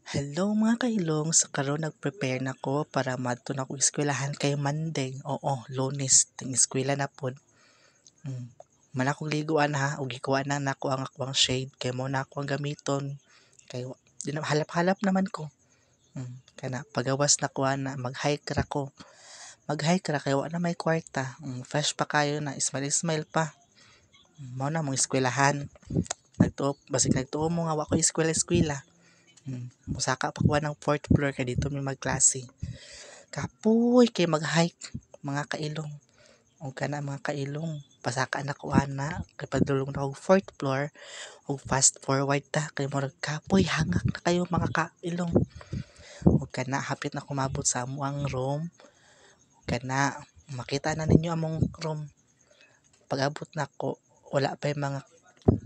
Hello mga kailong, sa karon nag-prepare na ko para madto na ko eskwelahan kay Monday. Oo, Lunes ting eskwela na pod. Man akong liguan ha, ug gikuha na nako ang akwang shade kay mo na ako ang gamiton kay di na halap-halap naman ko. Kana pagawas na ko na mag-hike ra ko. Mag-hike ra kay wa na may kwarta. Fresh pa kayo na, smile-smile pa. Mao na mong eskwelahan. Nagtuo, basig nagtuo mo nga wa ko eskwela-eskwela. Musaka pa kuha ng 4th floor kay dito may magklase. Kapoy kay mag-hike mga kailong. O kana mga kailong, pasaka na kuha na kay padulong na og 4th floor ug fast forward ta kay murag kapoy hangak na kayo mga kailong. O kana hapit na kumabot sa amuang room. Kana makita na ninyo among room. Pag-abot na ko, wala pa yung mga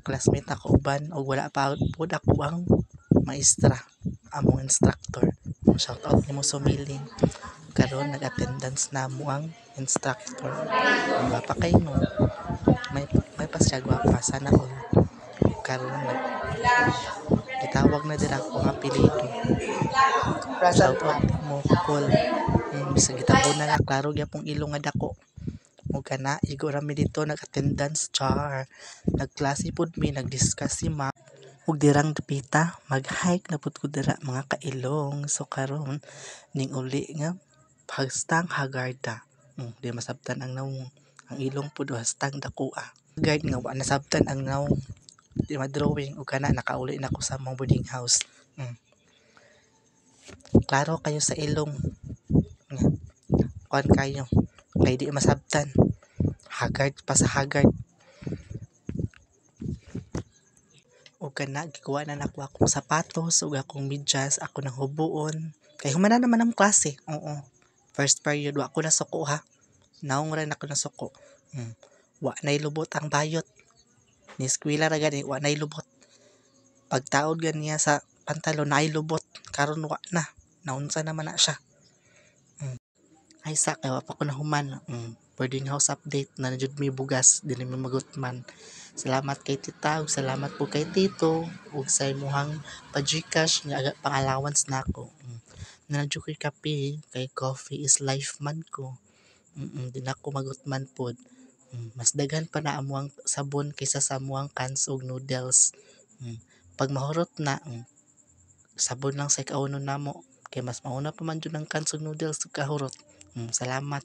classmate ako uban o wala pa po ako ang maestra, among instructor. Shout out ni mo sumiling. Karon nag-attendance na mo ang instructor. Ang gwapa kay no. May pa siya gwapa sana all. Karon gitawag na dira ko ang apelyido. Shout out mo Paul. Sa gitabunan na klaro gyapong ilong nga dako. O kana igo rami dito nag-attendance char. Nagklase pod mi, nag-discuss si ma ug dirang dapita mag-hike na pud ko dira mga kailong. So karon ning uli nga hastang Hagarda. Di masabtan ang nawong. Ang ilong pud hastang Dakua. Guard nga wa nasabtan ang nawong. Di ma-drawing ug kana nakauli na ko sa mong boarding house. Klaro kayo sa ilong. Kuan kayo. Kay di masabtan. Haggard pa sa Haggard. O kana gikuha na nako akong sapatos ug akong medyas, ako nang hubuon. Kay humana naman ang klase. Oo. First period wa ko nasuko ha. Naong ra nako nasuko. Wa nay lubot ang bayot. Ni eskwela ra gani wa nay lubot. Pagtaod ganiya sa pantalon nay lubot. Karon wa na. Naunsa naman na siya. Ay sa kay wa pa ko nahuman. Boarding house update na jud mi bugas dili mi magutman. Salamat kay tita ug salamat po kay tito ug sa imuhang pa-GCash nga pang-allowance nako. Nanadyo ko'y kape kay coffee is life man ko. Di na ko magutman pod. Mas daghan pa na amuang sabon kaysa sa amuang cans ug noodles. Pag mahurot na, sabon lang sa kaunon namo kay mas mauna pa man jud ang cans ug noodles ug kahurot. Salamat.